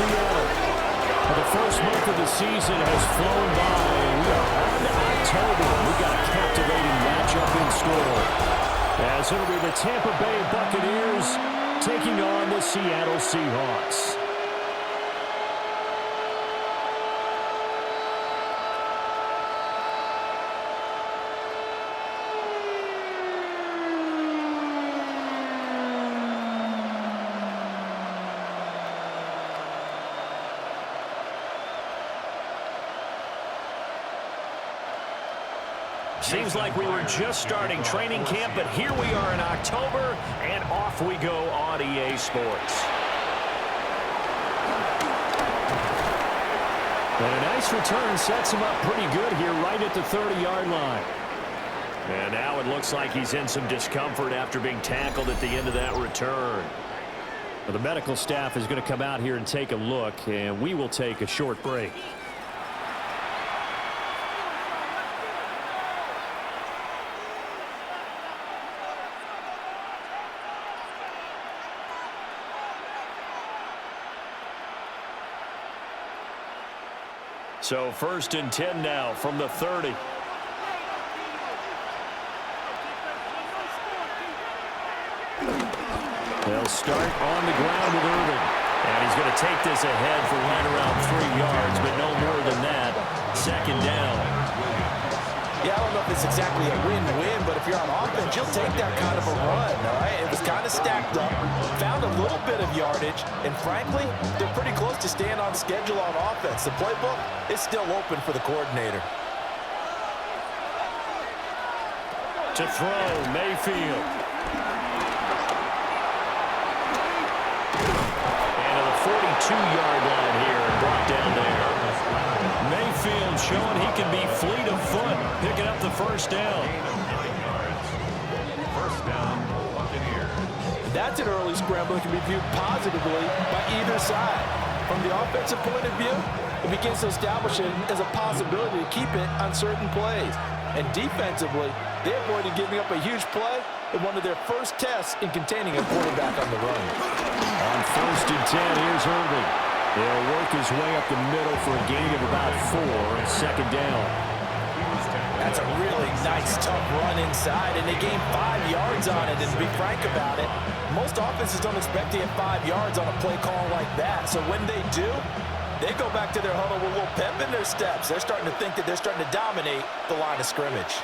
Seattle. Well, the first month of the season has flown by, and we are on to October. We've got a captivating matchup in store, as it'll be the Tampa Bay Buccaneers taking on the Seattle Seahawks. Seems like we were just starting training camp, but here we are in October, and off we go on EA Sports. And a nice return sets him up pretty good here right at the 30-yard line. And now it looks like he's in some discomfort after being tackled at the end of that return. Well, the medical staff is going to come out here and take a look, and we will take a short break. So 1st and 10 now from the 30. They'll start on the ground with Irving. And he's going to take this ahead for right around 3 yards, but no more than that. 2nd down. Yeah, I don't know if it's exactly a win-win, but if you're on offense, you'll take that kind of a run, all right? It was kind of stacked up, found a little bit of yardage, and frankly, they're pretty close to staying on schedule on offense. The playbook is still open for the coordinator. To throw, Mayfield. And to the 42-yard line here, and brought down there. Mayfield showing he can be fleet of foot, picking up the 1st down. First down, Buccaneers. That's an early scramble that can be viewed positively by either side. From the offensive point of view, it begins to establish it as a possibility to keep it on certain plays. And defensively, they avoided giving up a huge play in one of their first tests in containing a quarterback on the run. On 1st and 10, here's Irving. He'll work his way up the middle for a gain of about 4 and 2nd down. That's a really nice, tough run inside, and they gained 5 yards on it. And to be frank about it, most offenses don't expect to get 5 yards on a play call like that. So when they do, they go back to their huddle with a little pep in their steps. They're starting to think that they're starting to dominate the line of scrimmage.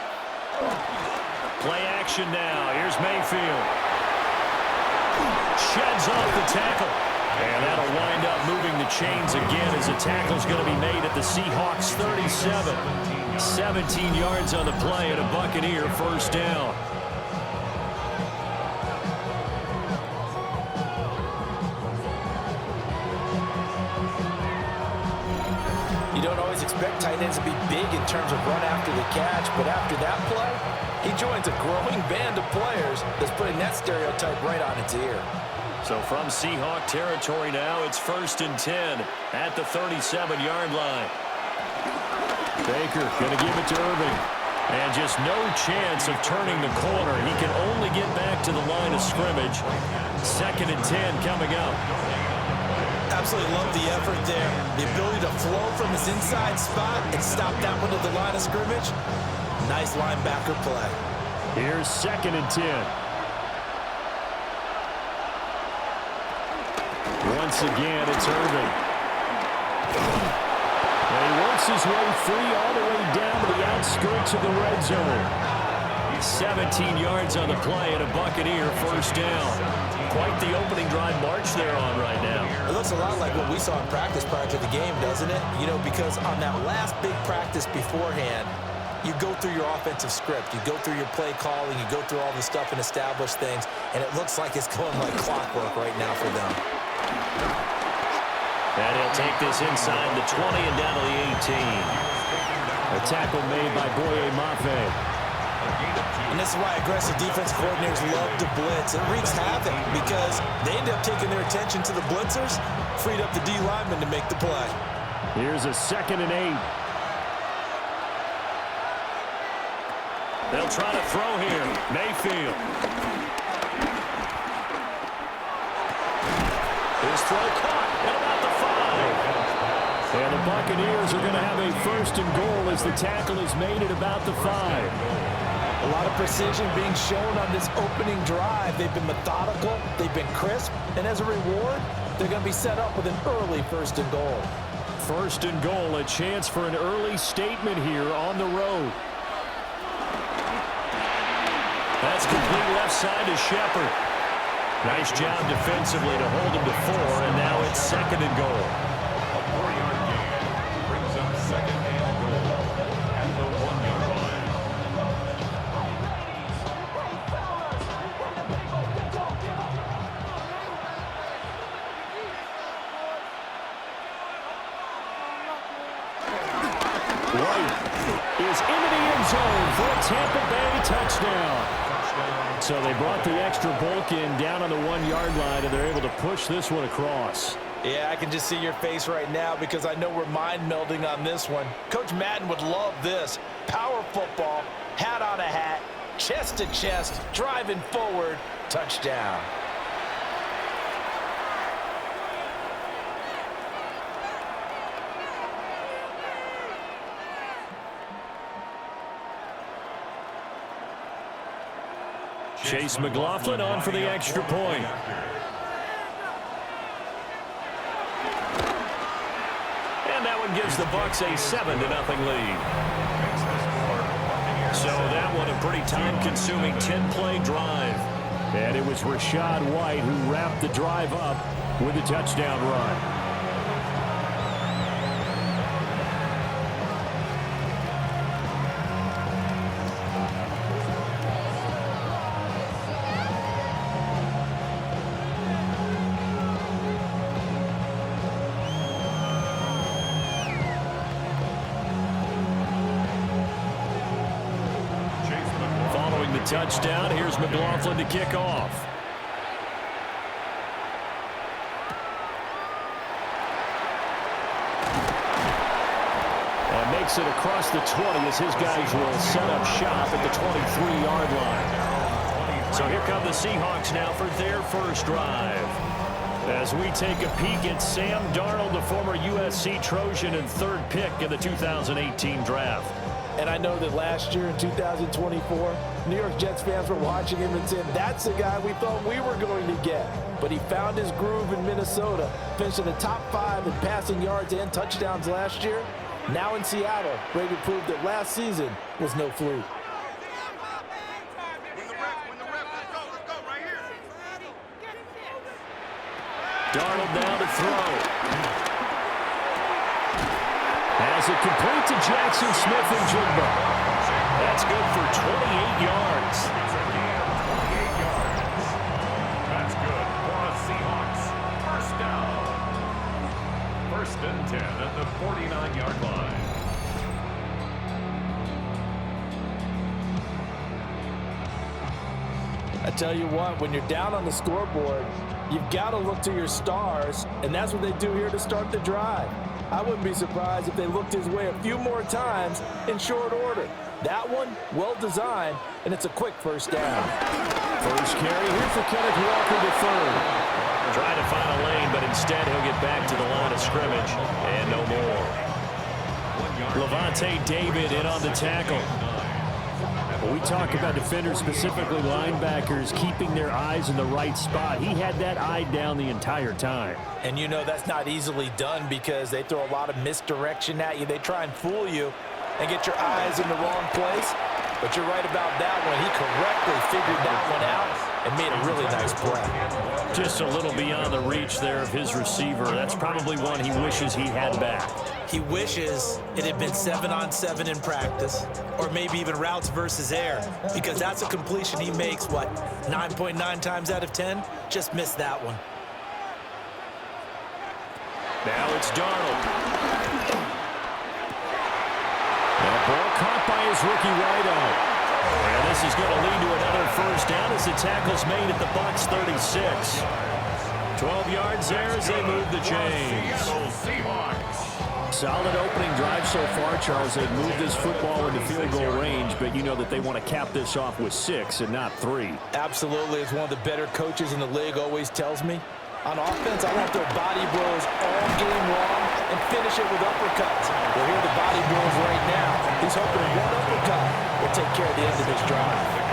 Play action now. Here's Mayfield. Sheds off the tackle. And that'll wind up moving the chains again as the tackle's going to be made at the Seahawks 37. 17 yards on the play and a Buccaneer 1st down. You don't always expect tight ends to be big in terms of run after the catch, but after that play, he joins a growing band of players that's putting that stereotype right on its ear. So from Seahawk territory now, it's 1st and 10 at the 37-yard line. Baker going to give it to Irving. And just no chance of turning the corner. He can only get back to the line of scrimmage. 2nd and 10 coming up. Absolutely love the effort there. The ability to flow from his inside spot and stop that one at the line of scrimmage. Nice linebacker play. Here's 2nd and 10. Once again, it's Irving. And he works his way free all the way down to the outskirts of the red zone. 17 yards on the play and a Buccaneer 1st down. Quite the opening drive march they're on right now. It looks a lot like what we saw in practice prior to the game, doesn't it? You know, because on that last big practice beforehand, you go through your offensive script, you go through your play calling, you go through all the stuff and establish things, and it looks like it's going like clockwork right now for them. And he'll take this inside the 20 and down to the 18. A tackle made by Boye Mafe. And this is why aggressive defense coordinators love to blitz. It wreaks havoc because they end up taking their attention to the blitzers, freed up the D lineman to make the play. Here's a 2nd and 8. They'll try to throw here. Mayfield. His throw caught at about the 5. And the Buccaneers are going to have a first and goal as the tackle is made at about the 5. A lot of precision being shown on this opening drive. They've been methodical, they've been crisp, and as a reward, they're going to be set up with an early first and goal. First and goal, a chance for an early statement here on the road. That's complete left side to Shepard. Nice job defensively to hold him to 4, and now it's second and goal. A 4-yard gain brings up second and goal at the 1-yard line. White is into the end zone for a Tampa Bay touchdown. So they brought the extra bulk in down on the 1-yard line, and they're able to push this one across. Yeah, I can just see your face right now because I know we're mind melding on this one. Coach Madden would love this. Power football, hat on a hat, chest to chest, driving forward, touchdown. Chase McLaughlin on for the extra point. And that one gives the Bucs a 7-0 lead. So that one a pretty time-consuming 10-play drive. And it was Rachaad White who wrapped the drive up with a touchdown run. Touchdown. Here's McLaughlin to kick off. And makes it across the 20 as his guys will set up shop at the 23-yard line. So here come the Seahawks now for their first drive. As we take a peek at Sam Darnold, the former USC Trojan and 3rd pick in the 2018 draft. And I know that last year in 2024, New York Jets fans were watching him and said, that's the guy we thought we were going to get. But he found his groove in Minnesota, finishing the top 5 in passing yards and touchdowns last year. Now in Seattle, ready to prove that last season was no fluke. Darnold now to throw. As it complete to Jackson Smith and Jigba. That's good for 28 yards. It's a gain of 28 yards. That's good for the Seahawks. First down. 1st and 10 at the 49-yard line. I tell you what, when you're down on the scoreboard, you've got to look to your stars, and that's what they do here to start the drive. I wouldn't be surprised if they looked his way a few more times in short order. That one, well designed, and it's a quick first down. First carry here for Kenneth Walker to 3rd. Trying to find a lane, but instead he'll get back to the line of scrimmage, and no more. Levante David in on the tackle. When we talk about defenders, specifically linebackers, keeping their eyes in the right spot, he had that eye down the entire time. And you know that's not easily done because they throw a lot of misdirection at you. They try and fool you and get your eyes in the wrong place. But you're right about that one. He correctly figured that one out and made a really nice play. Just a little beyond the reach there of his receiver. That's probably one he wishes he had back. He wishes it had been 7-on-7 in practice, or maybe even routes versus air, because that's a completion he makes, 9.9 times out of 10? Just missed that one. Now it's Darnold. That ball caught by his rookie wideout. And this is going to lead to another first down as the tackle's made at the Bucs 36. 12 yards there as they move the chains. Solid opening drive so far, Charles. They've moved this football into field goal range, but you know that they want to cap this off with 6 and not 3. Absolutely. As one of the better coaches in the league always tells me, on offense, I want their body blows all game long finish it with uppercuts. Well, here the body blows right now. He's hoping one uppercut will take care of the end of this drive.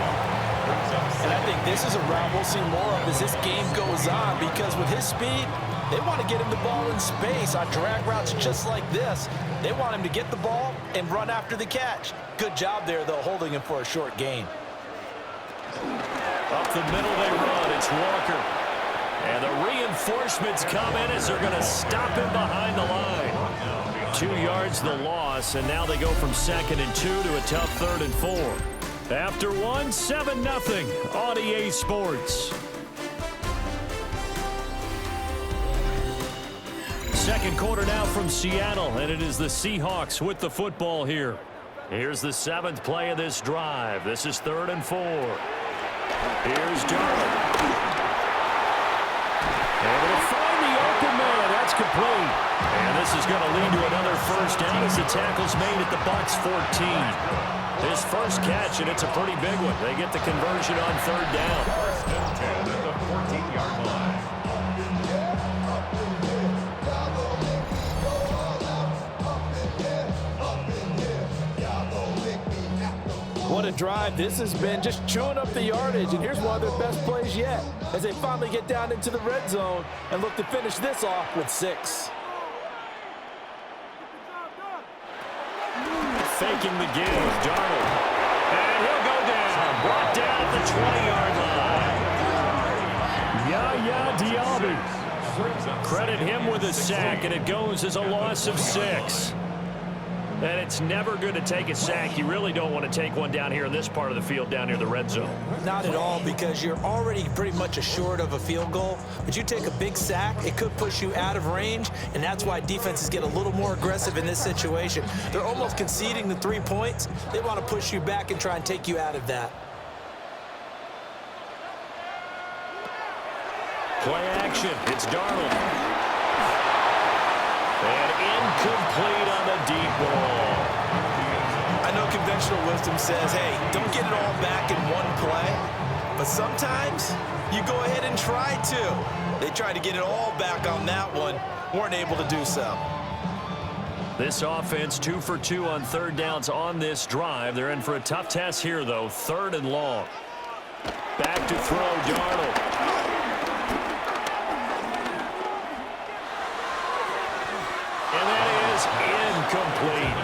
And I think this is a route we'll see more of as this game goes on, because with his speed, they want to get him the ball in space on drag routes just like this. They want him to get the ball and run after the catch. Good job there, though, holding him for a short gain. Up the middle they run. It's Walker. And the reinforcements come in as they're going to stop him behind the line. 2 yards the loss, and now they go from 2nd and 2 to a tough 3rd and 4. After 1, 7-0 on EA Sports. Second quarter now from Seattle, and it is the Seahawks with the football here. Here's the 7th play of this drive. This is 3rd and 4. Here's Darnold. Able to find the open man. That's complete. And this is going to lead to another first down as the tackle's made at the Bucs 14. His first catch, and it's a pretty big one. They get the conversion on 3rd down. 1st and 10 at the 14-yard line. What a drive this has been, just chewing up the yardage. And here's one of their best plays yet as they finally get down into the red zone and look to finish this off with 6. Faking the give, Darnold. And he'll go down. Brought down at the 20-yard line. Yaya Diaby. Credit him with a sack, and it goes as a loss of 6. And it's never good to take a sack. You really don't want to take one down here in this part of the field, down near the red zone. Not at all, because you're already pretty much assured of a field goal. But you take a big sack, it could push you out of range, and that's why defenses get a little more aggressive in this situation. They're almost conceding the 3 points. They want to push you back and try and take you out of that. Play action. It's Darnold. And incomplete on the deep ball. I know conventional wisdom says, hey, don't get it all back in one play. But sometimes you go ahead and try to. They tried to get it all back on that one. Weren't able to do so. This offense 2 for 2 on 3rd downs on this drive. They're in for a tough test here, though. 3rd and long. Back to throw, Darnold. And that is incomplete.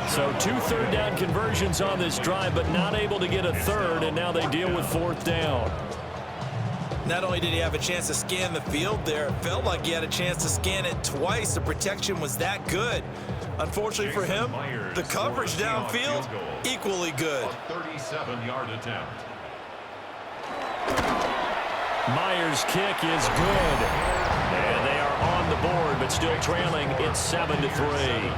So 2 3rd down conversions on this drive, but not able to get a 3rd, and now they deal with 4th down. Not only did he have a chance to scan the field there, it felt like he had a chance to scan it twice. The protection was that good. Unfortunately for him, the coverage downfield, equally good. 37-yard attempt. Myers' kick is good. And they are on the board, but still trailing. It's 7-3.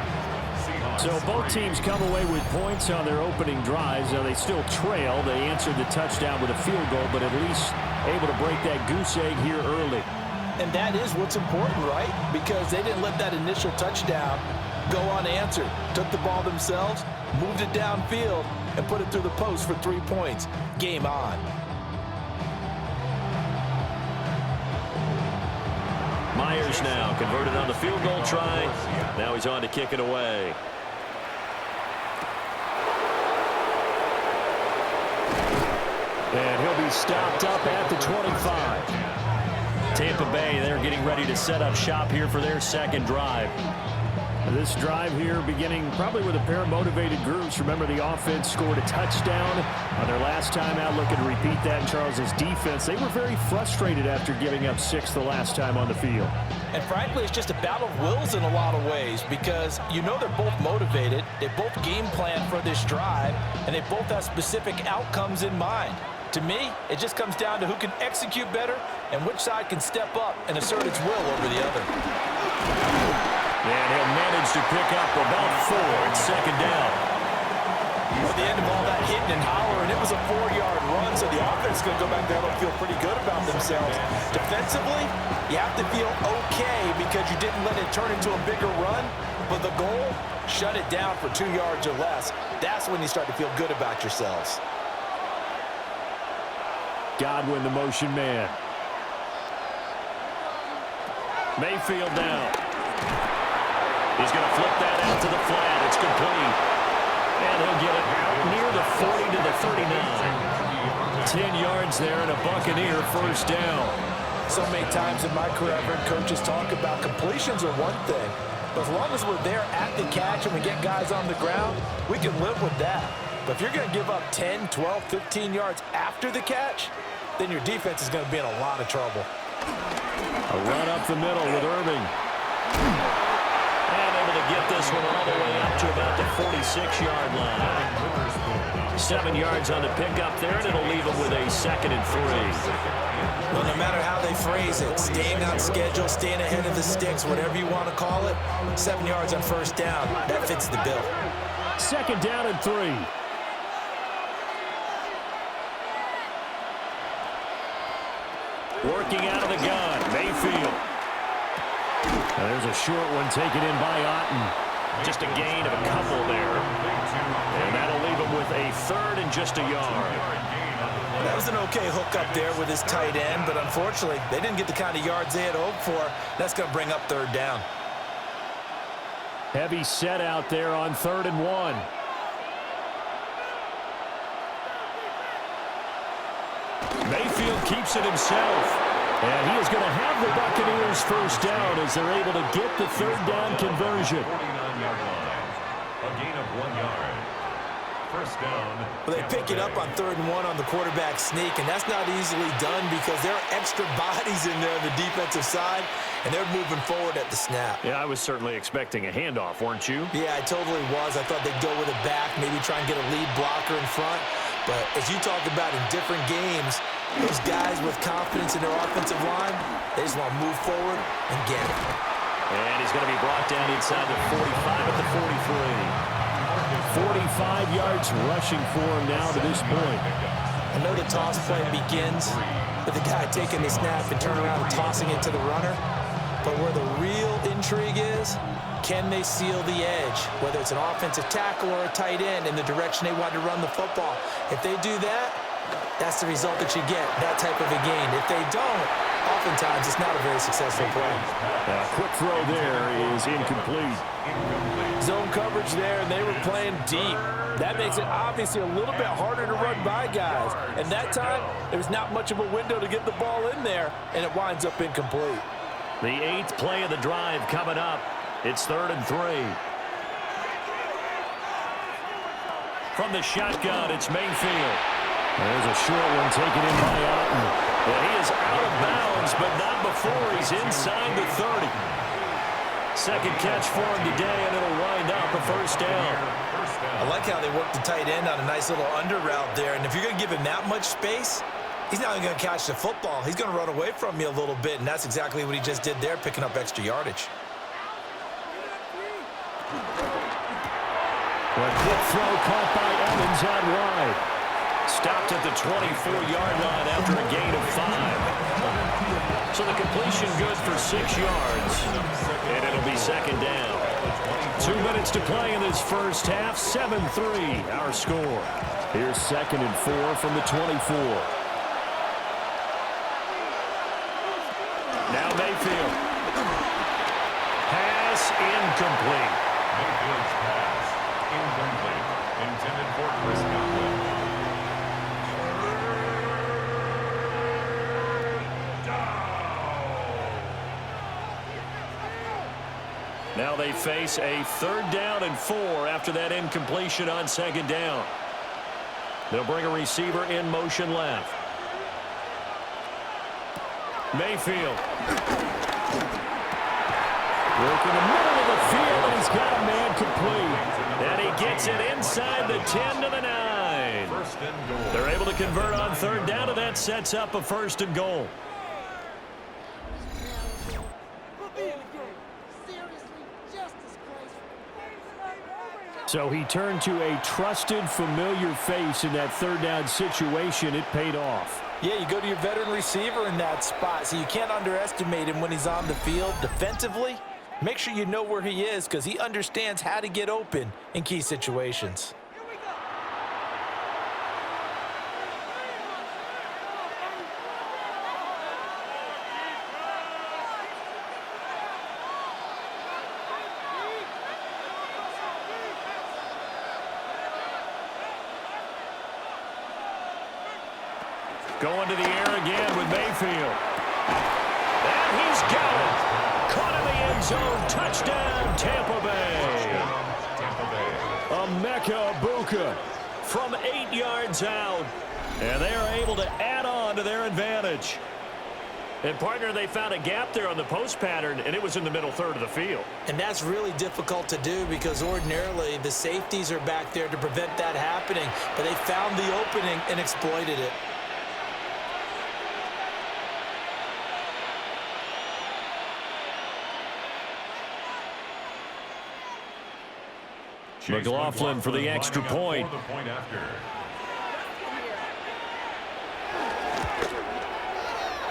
So both teams come away with points on their opening drives. Now they still trail. They answered the touchdown with a field goal, but at least able to break that goose egg here early. And that is what's important, right? Because they didn't let that initial touchdown go unanswered. Took the ball themselves, moved it downfield, and put it through the post for 3 points. Game on. Myers now converted on the field goal try. Now he's on to kick it away. And he'll be stopped up at the 25. Tampa Bay, they're getting ready to set up shop here for their 2nd drive. This drive here beginning probably with a pair of motivated groups. Remember, the offense scored a touchdown on their last time out. Looking to repeat that in Charles's defense. They were very frustrated after giving up 6 the last time on the field. And frankly, it's just a battle of wills in a lot of ways, because you know they're both motivated. They both game plan for this drive, and they both have specific outcomes in mind. To me, it just comes down to who can execute better and which side can step up and assert its will over the other. And he'll manage to pick up about 4. It's 2nd down. At the end of all that hitting and hollering, it was a 4-yard run, so the offense is going to go back there and feel pretty good about themselves. Defensively, you have to feel okay because you didn't let it turn into a bigger run, but the goal, shut it down for 2 yards or less. That's when you start to feel good about yourselves. Godwin, the motion man. Mayfield down. He's going to flip that out to the flat. It's complete. And he'll get it out near the 40 to the 39. 10 yards there and a Buccaneer first down. So many times in my career, I've heard coaches talk about completions are one thing. But as long as we're there at the catch and we get guys on the ground, we can live with that. But if you're going to give up 10, 12, 15 yards after the catch, then your defense is going to be in a lot of trouble. A run up the middle with Irving. And able to get this one all the way up to about the 46-yard line. 7 yards on the pickup there, and it'll leave them with a 2nd and 3. Well, no matter how they phrase it, staying on schedule, staying ahead of the sticks, whatever you want to call it, 7 yards on first down, that fits the bill. 2nd down and 3. Working out of the gun, Mayfield. Now there's a short one taken in by Otten. Just a gain of a couple there. And that'll leave him with a 3rd and just a yard. That was an okay hook up there with his tight end, but unfortunately, they didn't get the kind of yards they had hoped for. That's going to bring up 3rd down. Heavy set out there on 3rd and 1. Mayfield keeps it himself. And he is going to have the Buccaneers first down as they're able to get the 3rd down conversion. 49-yard line. A gain of 1 yard. First down. Well, they pick it up on 3rd and 1 on the quarterback sneak, and that's not easily done because there are extra bodies in there on the defensive side, and they're moving forward at the snap. Yeah, I was certainly expecting a handoff, weren't you? Yeah, I totally was. I thought they'd go with it back, maybe try and get a lead blocker in front. But as you talked about in different games, those guys with confidence in their offensive line, they just want to move forward and get it. And he's going to be brought down inside the 45 at the 43. 45 yards rushing for him now to this point. I know the toss play begins with the guy taking the snap and turning around and tossing it to the runner. But where the real intrigue is, can they seal the edge, whether it's an offensive tackle or a tight end in the direction they want to run the football? If they do that, that's the result that you get, that type of a gain. If they don't, oftentimes it's not a very successful play. A quick throw there is incomplete. Zone coverage there, and they were playing deep. That makes it obviously a little bit harder to run by guys. And that time, there was not much of a window to get the ball in there, and it winds up incomplete. The 8th play of the drive coming up. It's 3rd and 3. From the shotgun, it's Mayfield. There's a short one taken in by Otten. Well, he is out of bounds, but not before he's inside the 30. 2nd catch for him today, and it'll wind up a first down. I like how they worked the tight end on a nice little under route there. And if you're going to give him that much space, he's not even going to catch the football. He's going to run away from you a little bit, and that's exactly what he just did there, picking up extra yardage. A quick throw caught by Evans out wide. Stopped at the 24-yard line after a gain of 5. So the completion good for 6 yards. And it'll be 2nd down. 2 minutes to play in this first half. 7-3 our score. Here's 2nd and 4 from the 24. Now Mayfield. Pass incomplete. Mayfield's pass. Incomplete. Intended for Chris Godwin. Now they face a 3rd down and 4 after that incompletion on 2nd down. They'll bring a receiver in motion left. Mayfield. Working the middle of the field, and he's got a man complete. And he gets it inside the 10 to the 9. They're able to convert on 3rd down, and that sets up a 1st and goal. So he turned to a trusted, familiar face in that 3rd down situation. It paid off. Yeah, you go to your veteran receiver in that spot, so you can't underestimate him when he's on the field defensively. Make sure you know where he is because he understands how to get open in key situations. Going to the air again with Mayfield. And he's got it. Caught in the end zone. Touchdown, Tampa Bay. Emeka Egbuka from 8 yards out. And they are able to add on to their advantage. And, partner, they found a gap there on the post pattern, and it was in the middle third of the field. And that's really difficult to do because ordinarily the safeties are back there to prevent that happening. But they found the opening and exploited it. McLaughlin for the extra point.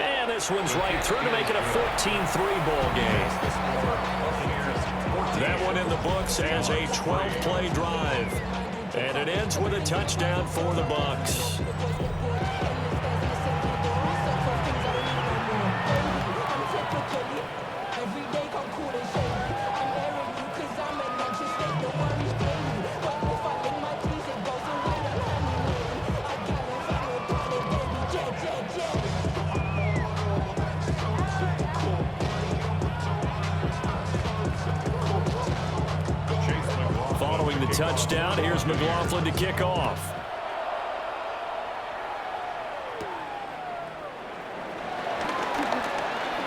And this one's right through to make it a 14-3 ball game. That one in the books as a 12-play drive. And it ends with a touchdown for the Bucs. Following the touchdown, here's McLaughlin to kick off.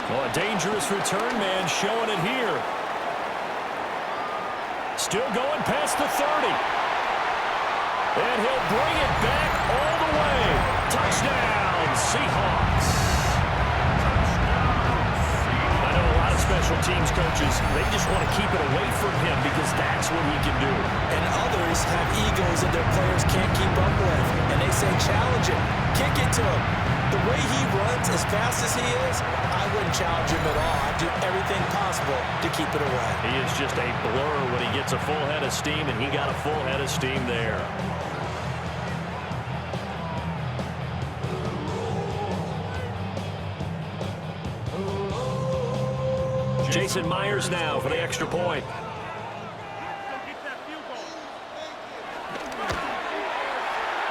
Oh, a dangerous return man showing it here. Still going past the 30. And he'll bring it back all the way. Touchdown, Seahawks. I know a lot of special teams coaches, they just want to keep it away from him because that's what he can do. And others have egos that their players can't keep up with. And they say, challenge him, kick it to him. The way he runs as fast as he is, I wouldn't challenge him at all. I'd do everything possible to keep it away. He is just a blur when he gets a full head of steam, and he got a full head of steam there. Jason Myers now for the extra point.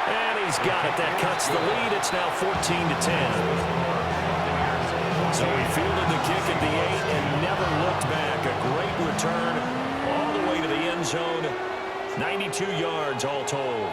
And he's got it. That cuts the lead. It's now 14-10. So he fielded the kick at the 8 and never looked back. A great return all the way to the end zone. 92 yards all told.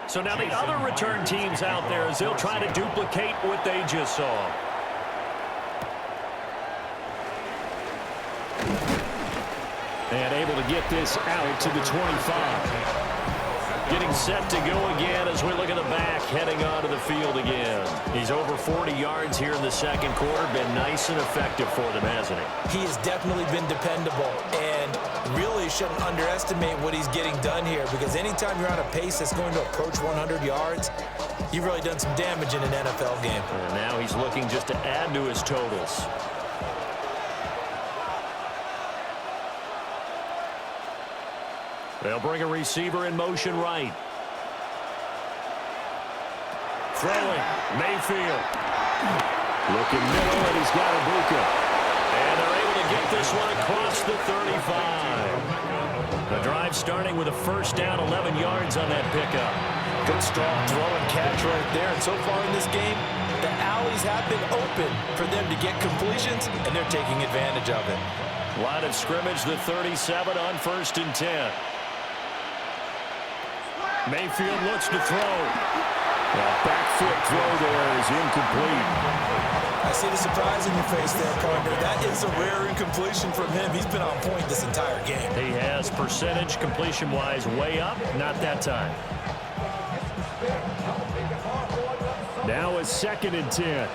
So now the other return teams out there as they'll try to duplicate what they just saw. And able to get this out to the 25. Getting set to go again as we look at the back, heading onto the field again. He's over 40 yards here in the second quarter. Been nice and effective for them, hasn't he? He has definitely been dependable and really shouldn't underestimate what he's getting done here because anytime you're on a pace that's going to approach 100 yards, you've really done some damage in an NFL game. And now he's looking just to add to his totals. They'll bring a receiver in motion right. Throwing, Mayfield. Looking middle, and he's got Egbuka. And they're able to get this one across the 35. The drive starting with a first down, 11 yards on that pickup. Good strong throw and catch right there. And so far in this game, the alleys have been open for them to get completions, and they're taking advantage of it. Line of scrimmage, the 37 on 1st and 10. Mayfield looks to throw. That back foot throw there is incomplete. I see the surprise in your face there, partner. That is a rare incompletion from him. He's been on point this entire game. He has percentage completion-wise way up. Not that time. Now a 2nd and 10.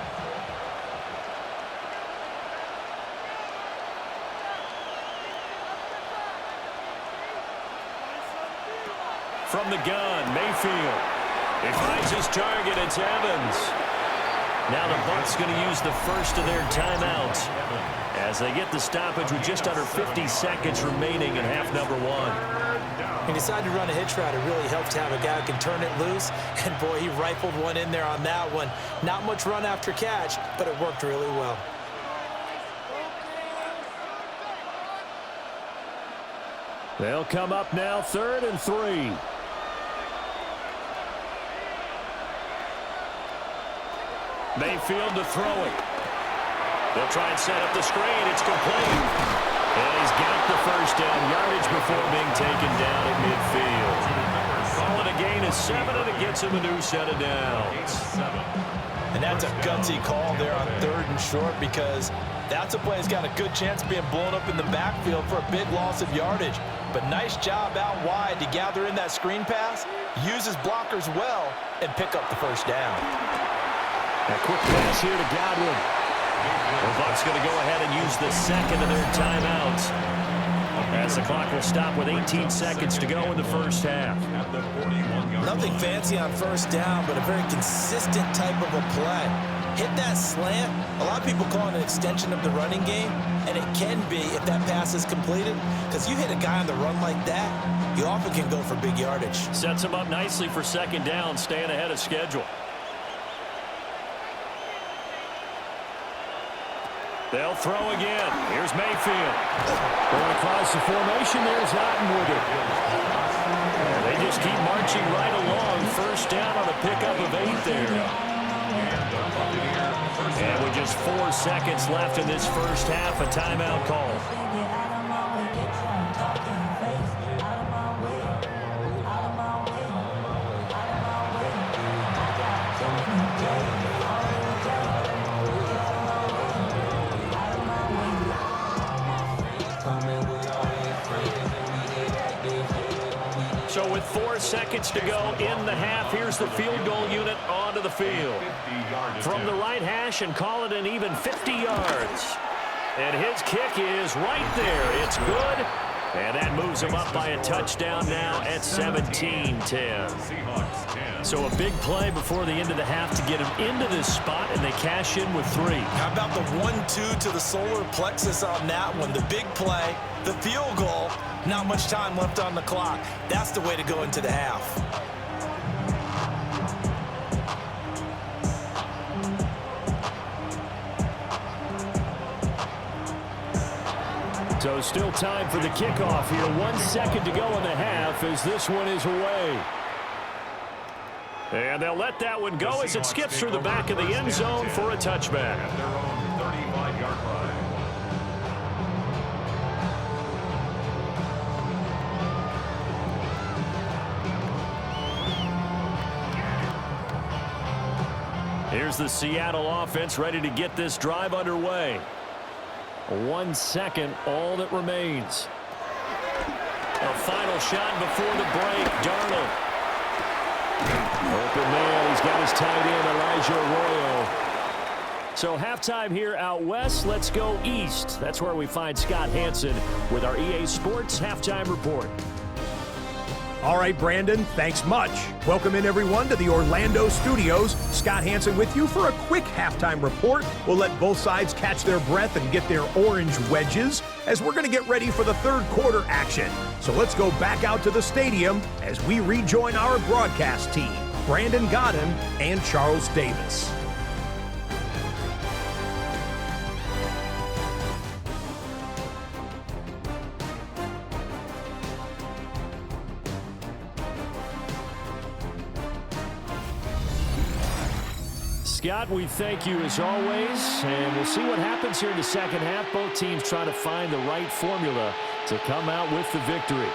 From the gun, Mayfield. He finds his target. It's Evans. Now the Bucs going to use the first of their timeouts as they get the stoppage with just under 50 seconds remaining in half number one. He decided to run a hitch route. It really helps to have a guy who can turn it loose. And, boy, he rifled one in there on that one. Not much run after catch, but it worked really well. They'll come up now 3rd and 3. Mayfield to throw it. They'll try and set up the screen. It's complete. And he's got the first down yardage before being taken down at midfield. Calling a gain of 7, and it gets him a new set of downs. And that's a gutsy call there on 3rd and short, because that's a play that's got a good chance of being blown up in the backfield for a big loss of yardage. But nice job out wide to gather in that screen pass, use his blockers well, and pick up the first down. A quick pass here to Godwin. The Bucs going to go ahead and use the second of their timeouts as the clock will stop with 18 seconds to go in the first half. Nothing fancy on first down, but a very consistent type of a play. Hit that slant. A lot of people call it an extension of the running game, and it can be if that pass is completed, because you hit a guy on the run like that, you often can go for big yardage. Sets him up nicely for second down, staying ahead of schedule. They'll throw again. Here's Mayfield. Going across the formation, there's Otten with it. And they just keep marching right along. First down on a pickup of 8 there. And with just 4 seconds left in this first half, a timeout call. So with 4 seconds to go in the half, here's the field goal unit onto the field. From the right hash, and call it an even 50 yards. And his kick is right there. It's good. And that moves him up by a touchdown now at 17-10. So a big play before the end of the half to get him into this spot, and they cash in with 3. How about the 1-2 to the solar plexus on that one? The big play, the field goal, not much time left on the clock. That's the way to go into the half. So still time for the kickoff here. 1 second to go in the half as this one is away. And they'll let that one go as it skips through the back of the end zone for a touchback. At their own 35-yard line. Here's the Seattle offense ready to get this drive underway. 1 second, all that remains. A final shot before the break. Darnold. Open man, he's got his tight end, Elijah Arroyo. So halftime here out west, let's go east. That's where we find Scott Hanson with our EA Sports Halftime Report. All right, Brandon, thanks much. Welcome in, everyone, to the Orlando studios. Scott Hanson with you for a quick halftime report. We'll let both sides catch their breath and get their orange wedges as we're going to get ready for the third quarter action. So let's go back out to the stadium as we rejoin our broadcast team, Brandon Godden and Charles Davis. Scott, we thank you as always, and we'll see what happens here in the second half. Both teams trying to find the right formula to come out with the victory.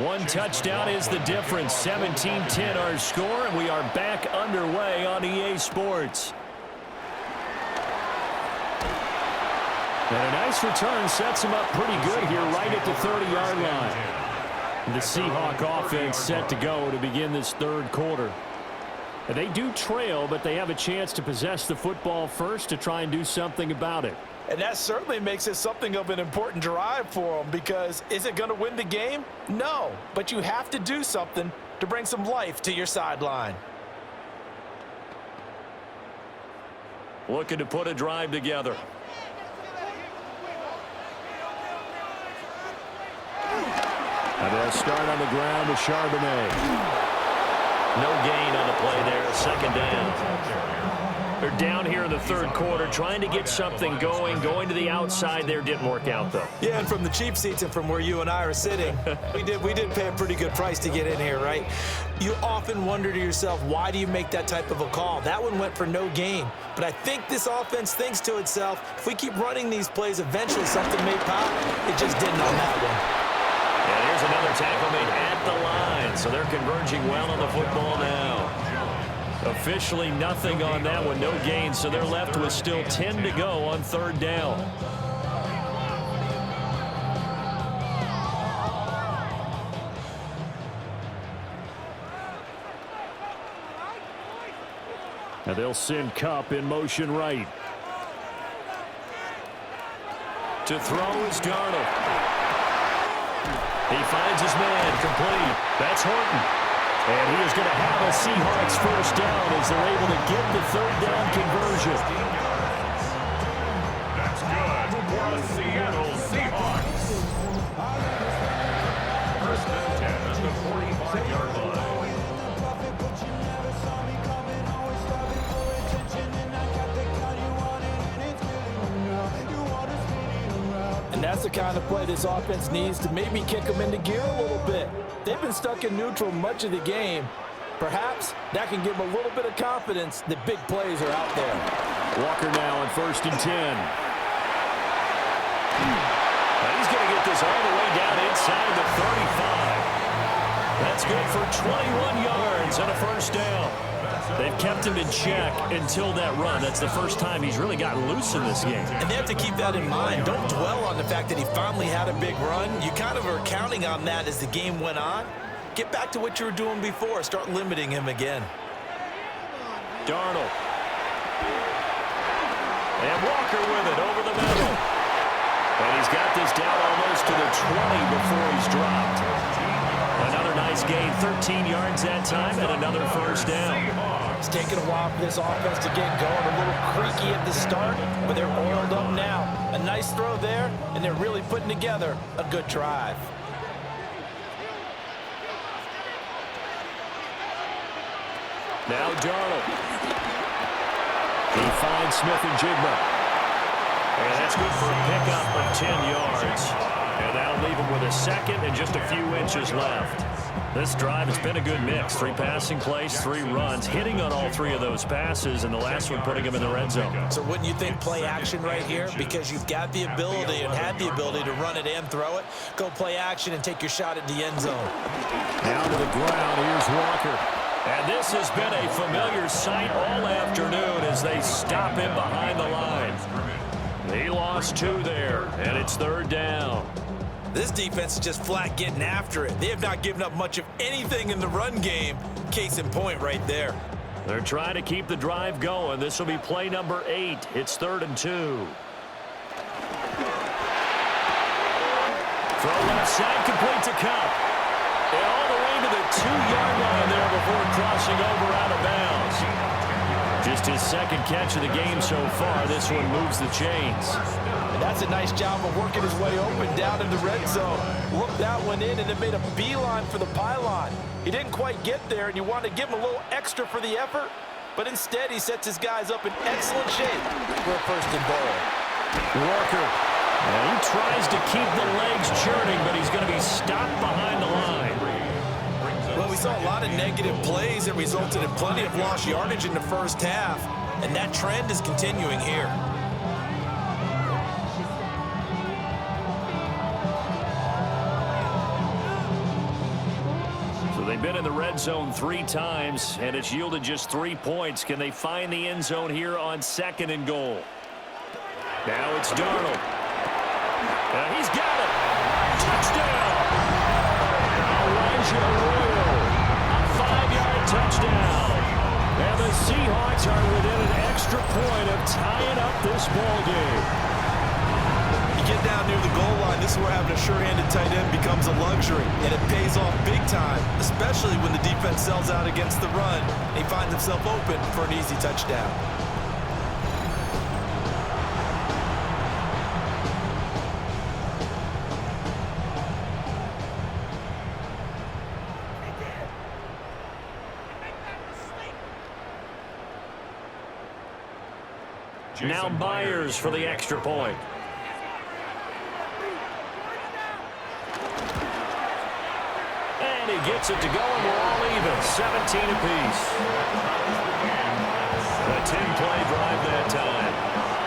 One touchdown is the difference. 17-10 our score, and we are back underway on EA Sports. And a nice return sets him up pretty good here right at the 30-yard line. The Seahawk offense set to go to begin this third quarter. They do trail, but they have a chance to possess the football first to try and do something about it. And that certainly makes it something of an important drive for them, because is it going to win the game? No, but you have to do something to bring some life to your sideline. Looking to put a drive together. And they'll start on the ground with Charbonnet. No gain on the play there, second down. They're down here in the third quarter, trying to get something going to the outside there. Didn't work out, though. Yeah, and from the cheap seats and from where you and I are sitting, we did pay a pretty good price to get in here, right? You often wonder to yourself, why do you make that type of a call? That one went for no gain. But I think this offense thinks to itself, if we keep running these plays, eventually something may pop. It just didn't on that one. And here's another tackle made at the line, so they're converging well on the football now. Officially nothing on that one, no gain, so they're left with still 10 to go on third down. Now they'll send Kupp in motion right. To throw is Darnold. He finds his man, complete. That's Horton. And he is going to have a Seahawks first down as they're able to get the third down conversion. That's good for the Seattle Seahawks. First and 10 at the 45-yard line. And that's the kind of play this offense needs to maybe kick them into gear a little bit. They've been stuck in neutral much of the game. Perhaps that can give them a little bit of confidence that big plays are out there. Walker now on first and 10. Now he's going to get this all the way down inside the 35. That's good for 21 yards and a first down. They've kept him in check until that run. That's the first time he's really gotten loose in this game. And they have to keep that in mind. Don't dwell on the fact that he finally had a big run. You kind of are counting on that as the game went on. Get back to what you were doing before. Start limiting him again. Darnold. And Walker with it over the middle. And he's got this down almost to the 20 before he's dropped. Another nice gain, 13 yards that time, and another first down. It's taken a while for this offense to get going. A little creaky at the start, but they're oiled up now. A nice throw there, and they're really putting together a good drive. Now Darnold. He finds Smith and Jigma. And that's good for a pickup of 10 yards. And that'll leave him with a second and just a few inches left. This drive has been a good mix. 3 passing plays, 3 runs, hitting on all 3 of those passes, and the last one putting him in the red zone. So wouldn't you think play action right here? Because you've got the ability and had the ability to run it and throw it. Go play action and take your shot at the end zone. Down to the ground, here's Walker. And this has been a familiar sight all afternoon as they stop him behind the line. He lost 2 there, and it's third down. This defense is just flat getting after it. They have not given up much of anything in the run game. Case in point right there. They're trying to keep the drive going. This will be play number 8. It's 3rd and 2. Throw left side, complete to Kupp. And all the way to the 2-yard line there before crossing over out of bounds. Just his second catch of the game so far. This one moves the chains. And that's a nice job of working his way open down in the red zone. Looked that one in and then made a beeline for the pylon. He didn't quite get there, and you want to give him a little extra for the effort, but instead he sets his guys up in excellent shape for a first and goal. Walker. And he tries to keep the legs churning, but he's going to be stopped behind the line. Well, we saw a lot of negative plays that resulted in plenty of lost yardage in the first half, and that trend is continuing here. They've been in the red zone 3 times, and it's yielded just 3 points. Can they find the end zone here on 2nd and goal? Now it's Darnold. And he's got it. Touchdown. Elijah Royal. A 5-yard touchdown. extra point of tying up this ball game. You get down near the goal line, this is where having a sure-handed tight end becomes a luxury, and it pays off big time, especially when the defense sells out against the run, and he finds himself open for an easy touchdown. Now Myers for the extra point. And he gets it to go, and we're all even. 17 apiece. A 10-play drive that time.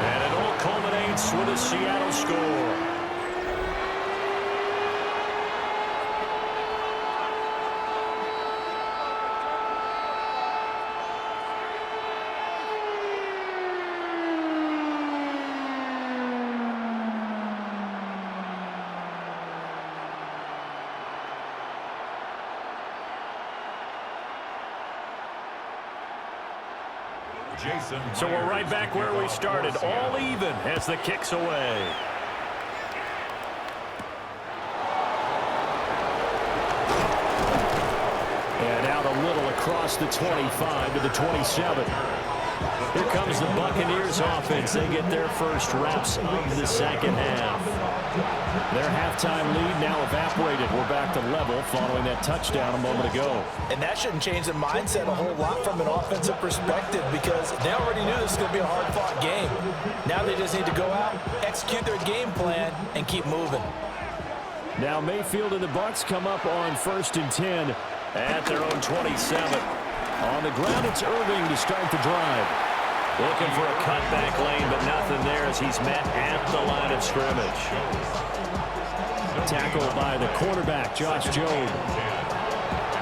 And it all culminates with a Seattle score. So we're right back where we started, all even as the kick's away. And out a little across the 25 to the 27. Here comes the Buccaneers offense. They get their first reps of the second half. Their halftime lead now evaporated. We're back to level following that touchdown a moment ago. And that shouldn't change the mindset a whole lot from an offensive perspective because they already knew this was going to be a hard-fought game. Now they just need to go out, execute their game plan, and keep moving. Now Mayfield and the Bucs come up on 1st and 10 at their own 27. On the ground, it's Irving to start the drive. Looking for a cutback lane, but nothing there as he's met at the line of scrimmage. Tackled by the quarterback, Josh Jobe.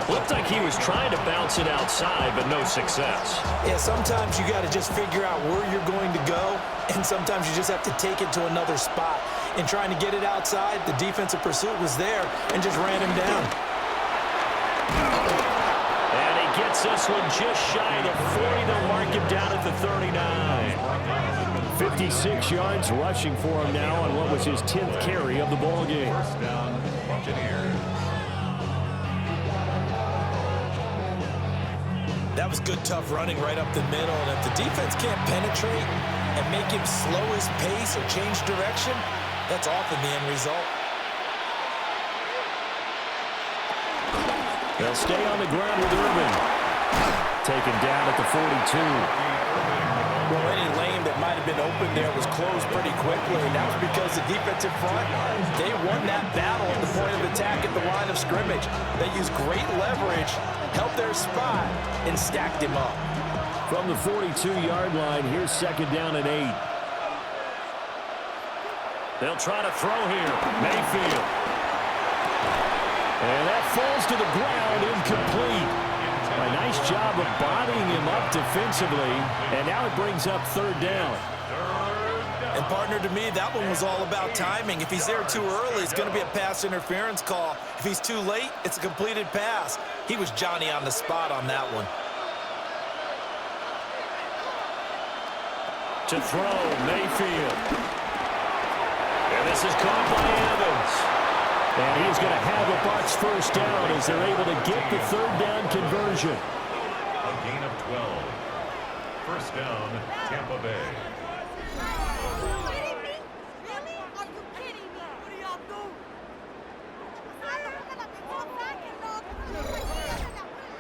Looked like he was trying to bounce it outside, but no success. Yeah, sometimes you got to just figure out where you're going to go, and sometimes you just have to take it to another spot. In trying to get it outside, the defensive pursuit was there and just ran him down. Gets this one just shy of the 40. They'll mark him down at the 39. 56 yards rushing for him now on what was his 10th carry of the ball game. First down, Buccaneers. That was good, tough running right up the middle. And if the defense can't penetrate and make him slow his pace or change direction, that's often the end result. They'll stay on the ground with Irving. Taken down at the 42. Well, any lane that might have been open there was closed pretty quickly, and that was because the defensive front, they won that battle at the point of attack at the line of scrimmage. They used great leverage, held their spot, and stacked him up. From the 42-yard line, here's 2nd down and 8. They'll try to throw here. Mayfield. And that falls to the ground, incomplete. A nice job of bodying him up defensively, and now it brings up 3rd down. And partner, to me, that one was all about timing. If he's there too early, it's going to be a pass interference call. If he's too late, it's a completed pass. He was Johnny on the spot on that one. To throw, Mayfield. And this is caught by Evans. And he's going to have a Bucs first down as they're able to get the 3rd down conversion. A gain of 12. First down, Tampa Bay.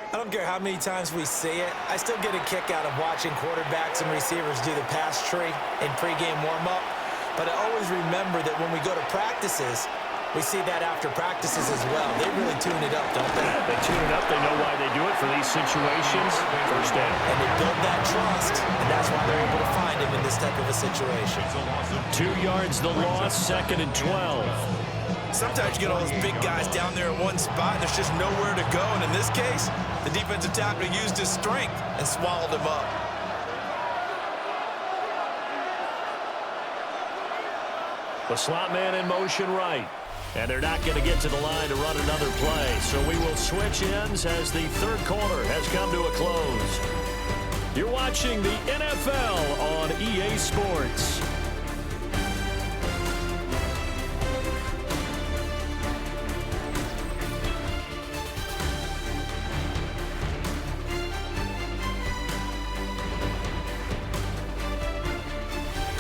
I don't care how many times we see it, I still get a kick out of watching quarterbacks and receivers do the pass tree in pregame warm-up. But I always remember that when we go to practices, we see that after practices as well. They really tune it up, don't they? They tune it up. They know why they do it for these situations. First down. And they build that trust, and that's why they're able to find him in this type of a situation. 2 yards the loss, 2nd and 12. Sometimes you get all those big guys down there in one spot, and there's just nowhere to go. And in this case, the defensive tackle used his strength and swallowed him up. The slot man in motion right. And they're not going to get to the line to run another play. So we will switch ends as the 3rd quarter has come to a close. You're watching the NFL on EA Sports.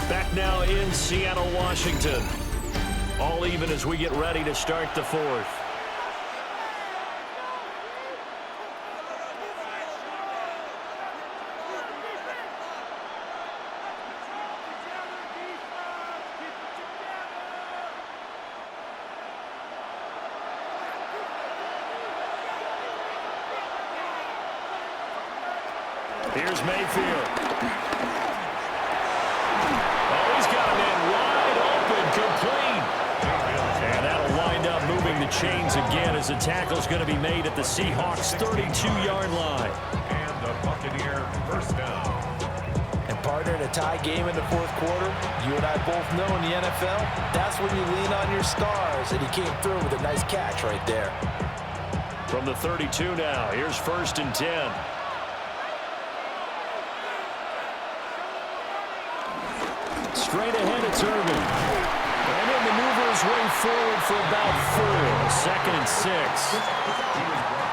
Back now in Seattle, Washington. All even as we get ready to start the fourth. Here's Mayfield. Oh, he's got a man wide open, complete. And that'll wind up moving the chains again as the tackle's going to be made at the Seahawks' 32-yard line. And the Buccaneer first down. And partner, in a tie game in the fourth quarter, you and I both know in the NFL, that's when you lean on your stars. And he came through with a nice catch right there. From the 32 now, here's 1st and 10. Straight ahead, it's Irving. And he'll maneuver his way forward for about 4. 2nd and 6.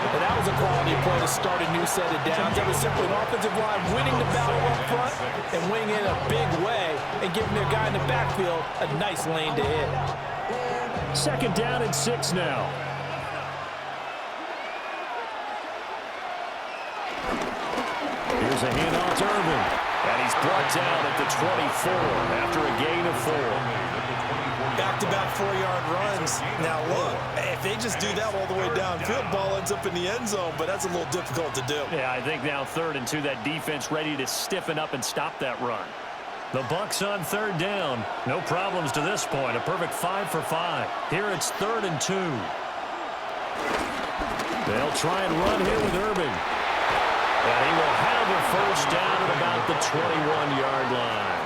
And that was a quality play to start a new set of downs. That was simply an offensive line winning the battle up front and winning in a big way and giving their guy in the backfield a nice lane to hit. 2nd down and 6 now. Here's a handoff to Irving. And he's brought down at the 24 after a gain of 4. Back-to-back 4-yard runs. Now, look, if they just do that all the way downfield, ball ends up in the end zone, but that's a little difficult to do. Yeah, I think now 3rd and 2, that defense ready to stiffen up and stop that run. The Bucs on 3rd down. No problems to this point. A perfect 5 for 5. Here it's 3rd and 2. They'll try and run here with Irving. And he will have a first down at about the 21-yard line.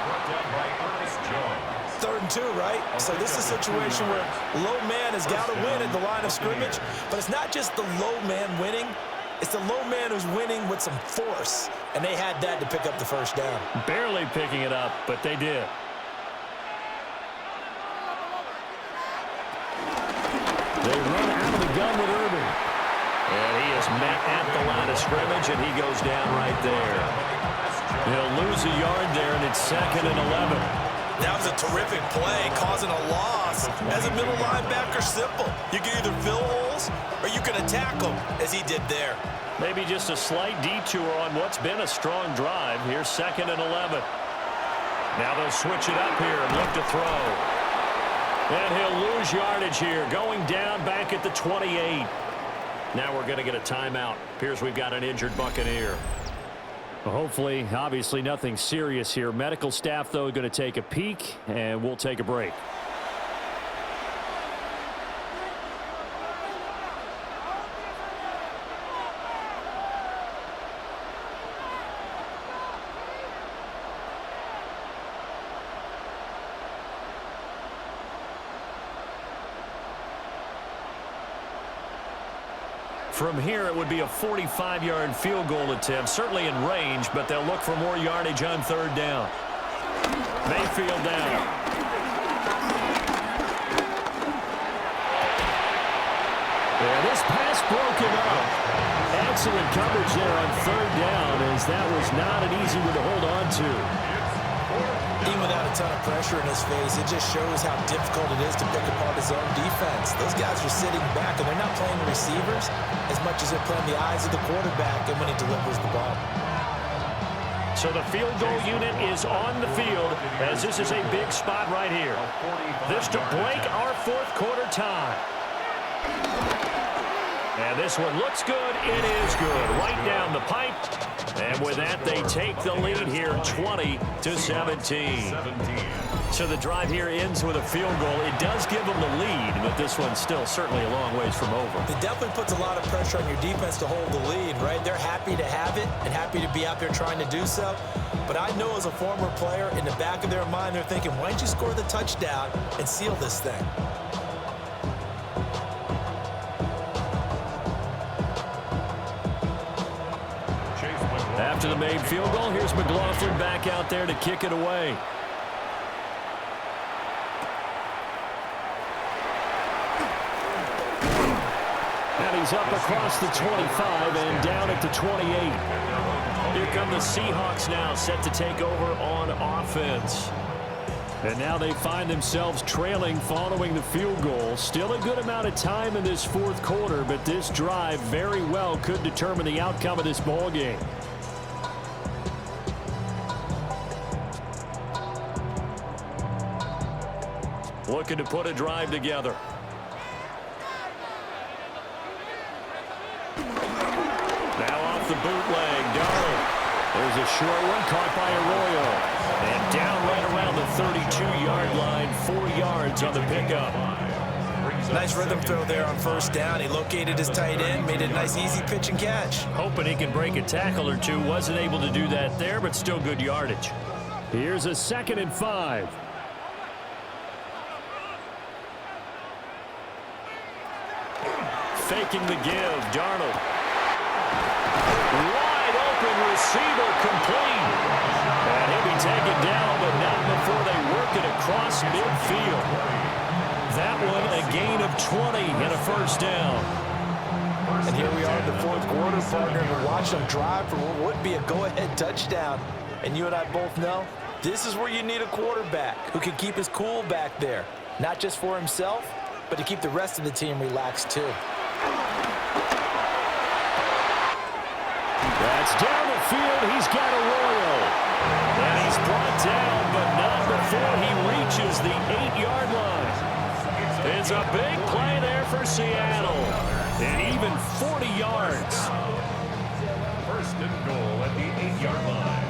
3rd and 2, right? So this is a situation where low man has got to win at the line of scrimmage, but it's not just the low man winning. It's the low man who's winning with some force, and they had that to pick up the first down. Barely picking it up, but they did. They run out of the gun with Irving. And he is met at the line of scrimmage, and he goes down right there. He'll lose a yard there, and it's 2nd and 11. That was a terrific play, causing a loss. As a middle linebacker, simple. You can either fill holes or you can attack them, as he did there. Maybe just a slight detour on what's been a strong drive. Here's 2nd and 11. Now they'll switch it up here and look to throw. And he'll lose yardage here, going down back at the 28. Now we're going to get a timeout. Appears we've got an injured Buccaneer. Well, hopefully, obviously nothing serious here. Medical staff, though, going to take a peek, and we'll take a break. From here, it would be a 45-yard field goal attempt, certainly in range, but they'll look for more yardage on 3rd down. Mayfield down. And this pass broken up. Excellent coverage there on 3rd down, as that was not an easy one to hold on to. Even without a ton of pressure in his face, it just shows how difficult it is to pick apart his own defense. Those guys are sitting back, and they're not playing receivers as much as they're playing the eyes of the quarterback and when he delivers the ball. So the field goal unit is on the field, as this is a big spot right here. This to break our 4th quarter tie. And this one looks good. It is good. Right down the pipe. And with that, they take the lead here, 20-17. So the drive here ends with a field goal. It does give them the lead, but this one's still certainly a long ways from over. It definitely puts a lot of pressure on your defense to hold the lead, right? They're happy to have it and happy to be out there trying to do so. But I know as a former player, in the back of their mind, they're thinking, why don't you score the touchdown and seal this thing? Chase with After the made field goal, here's McLaughlin back out there to kick it away. And he's up across the 25 and down at the 28. Here come the Seahawks now, set to take over on offense. And now they find themselves trailing following the field goal. Still a good amount of time in this fourth quarter, but this drive very well could determine the outcome of this ball game. Looking to put a drive together. Now off the bootleg, Darnold. There's a short one caught by Arroyo. And down right around the 32-yard line, 4 yards on the pickup. Nice rhythm throw there on first down. He located his tight end, made it a nice easy pitch and catch. Hoping he can break a tackle or two. Wasn't able to do that there, but still good yardage. Here's a 2nd and 5. Faking the give, Darnold. Wide open receiver, complete. And he'll be taken down, but not before they work it across midfield. That one a gain of 20 and a first down. And here we are in the fourth quarter, partner, and watch them drive for what would be a go-ahead touchdown. And you and I both know this is where you need a quarterback who can keep his cool back there. Not just for himself, but to keep the rest of the team relaxed too. That's down the field. He's got Arroyo. And he's brought down, but not before he reaches the 8-yard line. It's a big play there for Seattle. And even 40 yards. First and goal at the 8-yard line.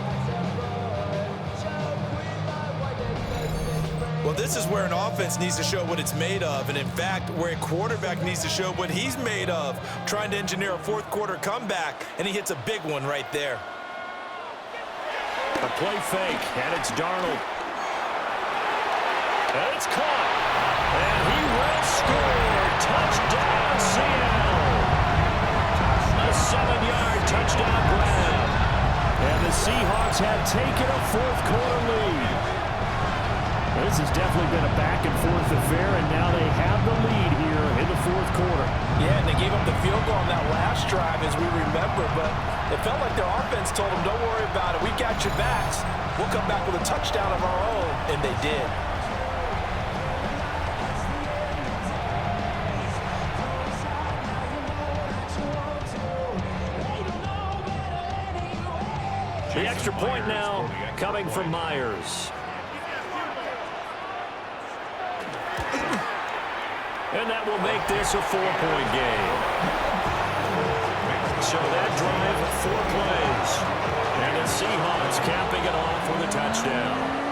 Well, this is where an offense needs to show what it's made of, and in fact, where a quarterback needs to show what he's made of, trying to engineer a fourth quarter comeback, and he hits a big one right there. A play fake, and it's Darnold. And it's caught. And he will score. Touchdown, Seattle. A 7-yard touchdown grab. And the Seahawks have taken a fourth quarter lead. This has definitely been a back-and-forth affair, and now they have the lead here in the fourth quarter. Yeah, and they gave up the field goal on that last drive, as we remember, but it felt like their offense told them, don't worry about it. We got your backs. We'll come back with a touchdown of our own, and they did. The extra point now coming from Myers. And that will make this a 4-point game. So that drive, 4 plays. And the Seahawks capping it off with a touchdown.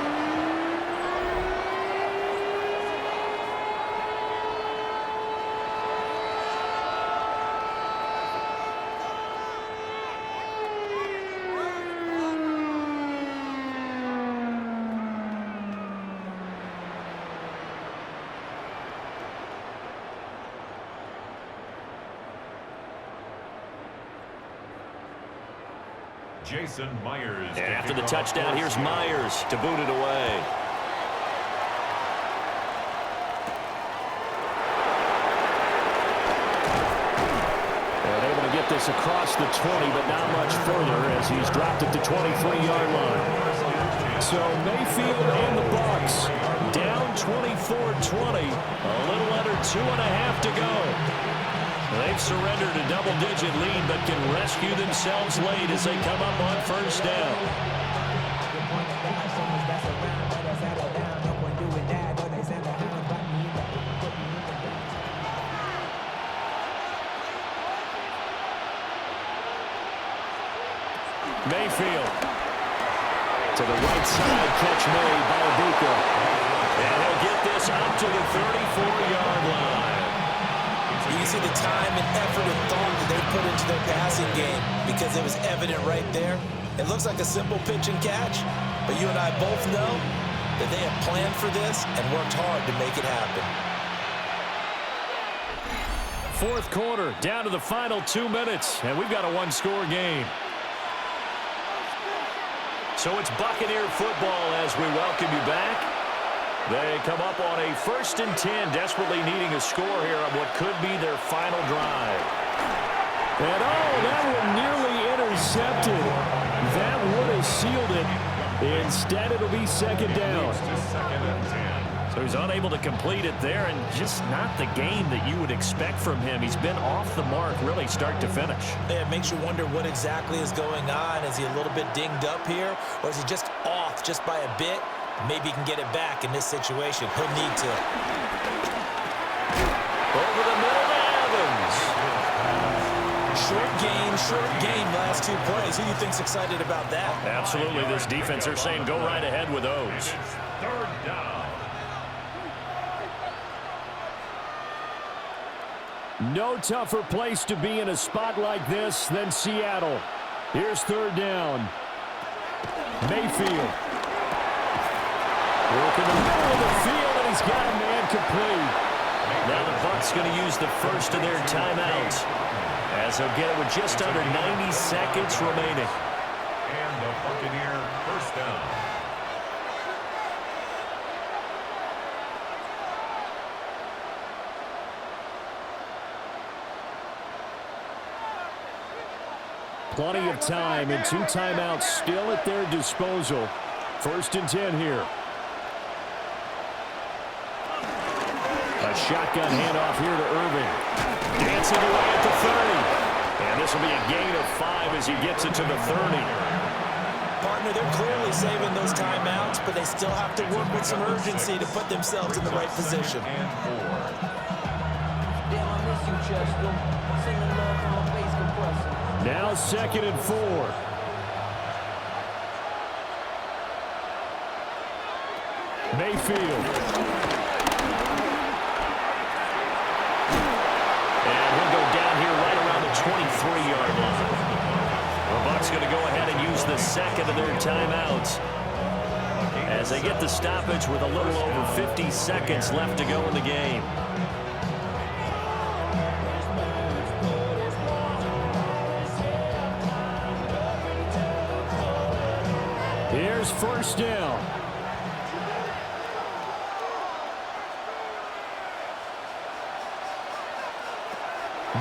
Jason Myers. And after the touchdown, here's Myers to boot it away. And able to get this across the 20, but not much further as he's dropped it to 23-yard line. So Mayfield and the Bucs down 24-20. A little under 2.5 to go. They've surrendered a double-digit lead, but can rescue themselves late as they come up on first down. Mayfield to the right side, catch made by Abuka. And he'll get this up to the 34-yard line. You can see the time and effort and thought that they put into their passing game because it was evident right there. It looks like a simple pitch and catch, but you and I both know that they have planned for this and worked hard to make it happen. Fourth quarter, down to the final 2 minutes, and we've got a one-score game. So it's Buccaneer football as we welcome you back. They come up on a 1st and 10, desperately needing a score here on what could be their final drive. And that one nearly intercepted. That would have sealed it. Instead, it'll be 2nd down. So he's unable to complete it there, and just not the game that you would expect from him. He's been off the mark really start to finish. Yeah, it makes you wonder what exactly is going on. Is he a little bit dinged up here, or is he just off just by a bit? Maybe he can get it back in this situation. He'll need to. Over the middle to Evans. Short game, last 2 plays. Who do you think's excited about that? Absolutely, this defense, they're saying go right ahead with those. 3rd down. No tougher place to be in a spot like this than Seattle. Here's 3rd down. Mayfield. Work in the middle of the field, and he's got a man complete. Now the Bucs going to use the first of their timeouts, as they'll get it with just under 90 seconds remaining. And the Buccaneer 1st down. Plenty of time and 2 timeouts still at their disposal. 1st and 10 here. A shotgun handoff here to Irving. Dancing away at the 30. And this will be a gain of 5 as he gets it to the 30. Partner, they're clearly saving those timeouts, but they still have to work with some urgency to put themselves in the right position. And 4. Damn, I miss you, Chester. Sending love from my face compressor. Now 2nd and 4. Mayfield. And he'll go down here right around the 23-yard line. The Bucs going to go ahead and use the 2nd of their timeouts as they get the stoppage with a little over 50 seconds left to go in the game. Here's 1st down.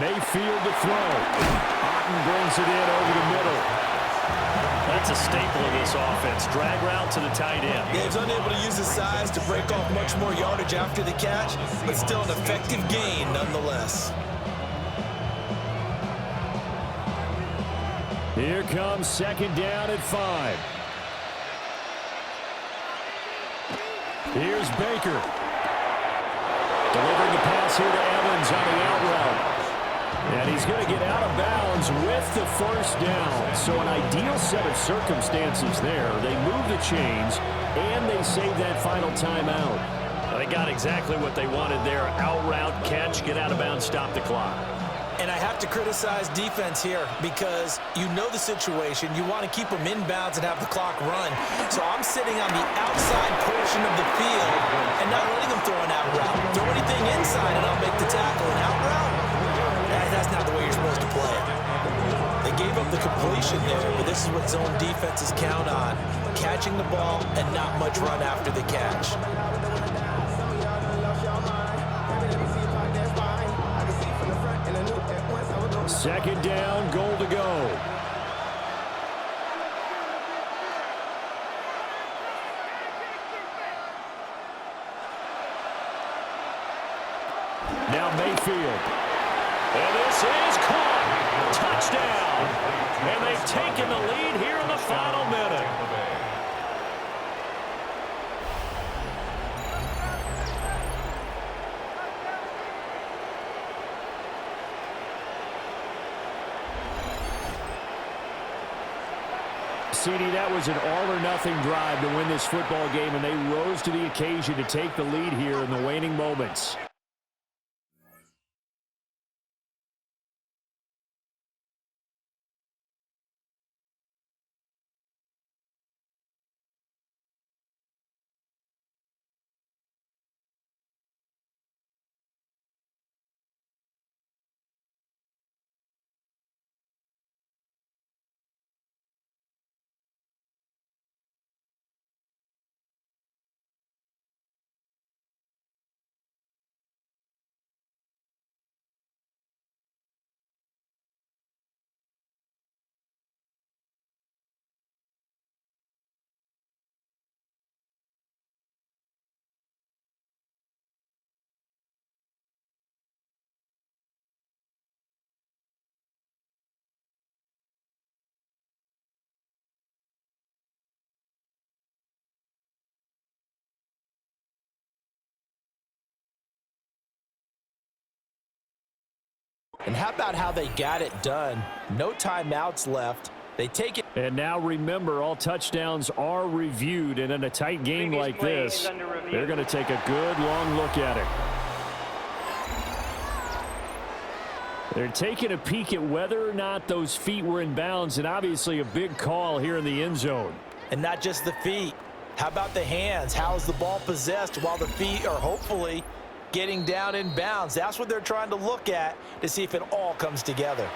Mayfield to throw. Otten brings it in over the middle. That's a staple of this offense. Drag route to the tight end. Yeah, he's unable to use his size to break off much more yardage after the catch, but still an effective gain nonetheless. Here comes 2nd down at 5. Here's Baker. Delivering the pass here to Evans on the out route. And he's going to get out of bounds with the 1st down. So an ideal set of circumstances there. They move the chains, and they save that final timeout. They got exactly what they wanted there. Out route, catch, get out of bounds, stop the clock. And I have to criticize defense here because you know the situation. You want to keep them inbounds and have the clock run. So I'm sitting on the outside portion of the field and not letting them throw an out route. Throw anything inside and I'll make the tackle. An out route? That's not the way you're supposed to play it. They gave up the completion there, but this is what zone defenses count on. Catching the ball and not much run after the catch. 2nd down, goal to go. Now Mayfield. And this is caught. Touchdown. And they've taken the lead here in the final minute. CD, that was an all-or-nothing drive to win this football game, and they rose to the occasion to take the lead here in the waning moments. And how about how they got it done? No timeouts left. They take it. And now remember, all touchdowns are reviewed, and in a tight game like this, they're going to take a good long look at it. They're taking a peek at whether or not those feet were in bounds, and obviously a big call here in the end zone. And not just the feet. How about the hands? How is the ball possessed while the feet are hopefully getting down in bounds? That's what they're trying to look at to see if it all comes together.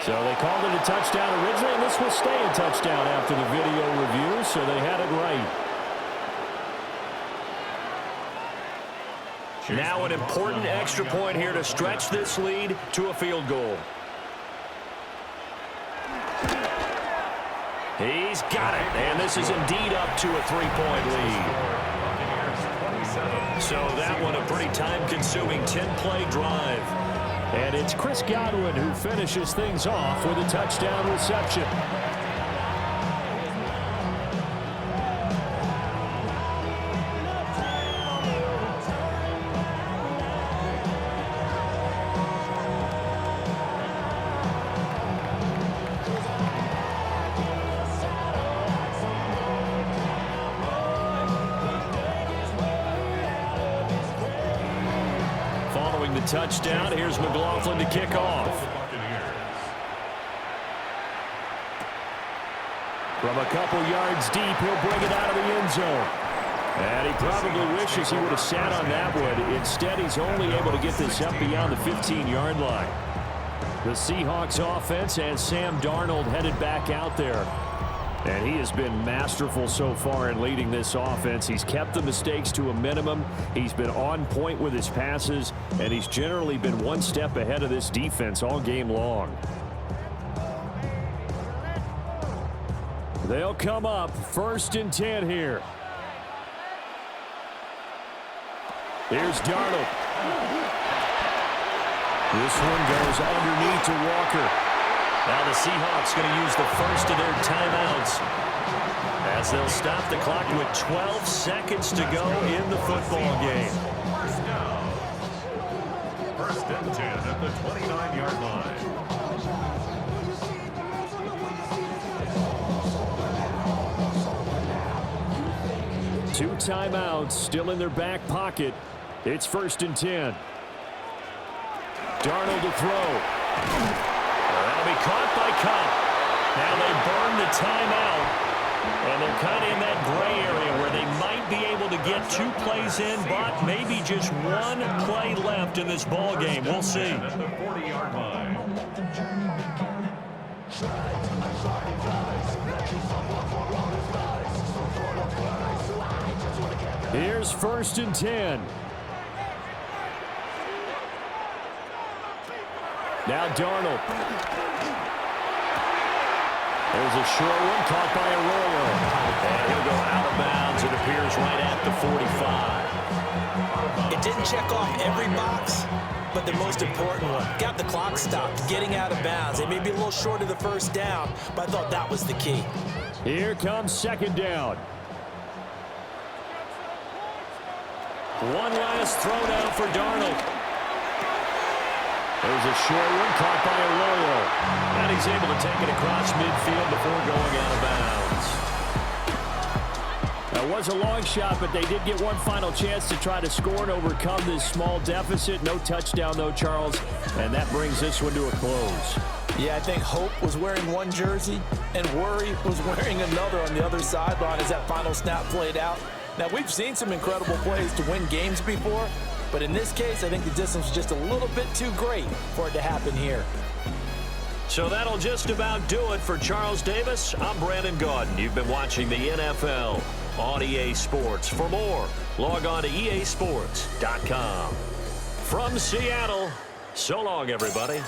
So they called it a touchdown originally, and this will stay a touchdown after the video review, so they had it right. Now an important extra point here to stretch this lead to a field goal. He's got it, and this is indeed up to a 3-point lead. So that one a pretty time-consuming 10-play drive. And it's Chris Godwin who finishes things off with a touchdown reception. Following the touchdown, here's McLaughlin to kick off. From a couple yards deep, he'll bring it out of the end zone. And he probably wishes he would have sat on that one. Instead, he's only able to get this up beyond the 15-yard line. The Seahawks offense has Sam Darnold headed back out there. And he has been masterful so far in leading this offense. He's kept the mistakes to a minimum. He's been on point with his passes, and he's generally been one step ahead of this defense all game long. They'll come up 1st and 10 here. Here's Darnold. This one goes underneath to Walker. Now the Seahawks going to use the first of their timeouts as they'll stop the clock with 12 seconds to go in the football game. First down. 1st and 10 at the 29-yard line. Two timeouts still in their back pocket. It's 1st and 10. Darnold to throw. That'll be caught by Cup. Now they burn the timeout, and they're kind of in that gray area where they might be able to get 2 plays in, but maybe just 1 play left in this ball game. We'll see. At the 40-yard line. Here's 1st and 10. Now Darnold. There's a short one caught by Arroyo. And he'll go out of bounds. It appears right at the 45. It didn't check off every box, but the most important one. Got the clock stopped, getting out of bounds. They may be a little short of the 1st down, but I thought that was the key. Here comes 2nd down. One last throw down for Darnold. There's a short one caught by Arroyo. And he's able to take it across midfield before going out of bounds. That was a long shot, but they did get one final chance to try to score and overcome this small deficit. No touchdown, though, Charles. And that brings this one to a close. Yeah, I think Hope was wearing one jersey and Worry was wearing another on the other sideline as that final snap played out. Now, we've seen some incredible plays to win games before, but in this case, I think the distance was just a little bit too great for it to happen here. So that'll just about do it for Charles Davis. I'm Brandon Gaudin. You've been watching the NFL on EA Sports. For more, log on to easports.com. From Seattle, so long, everybody.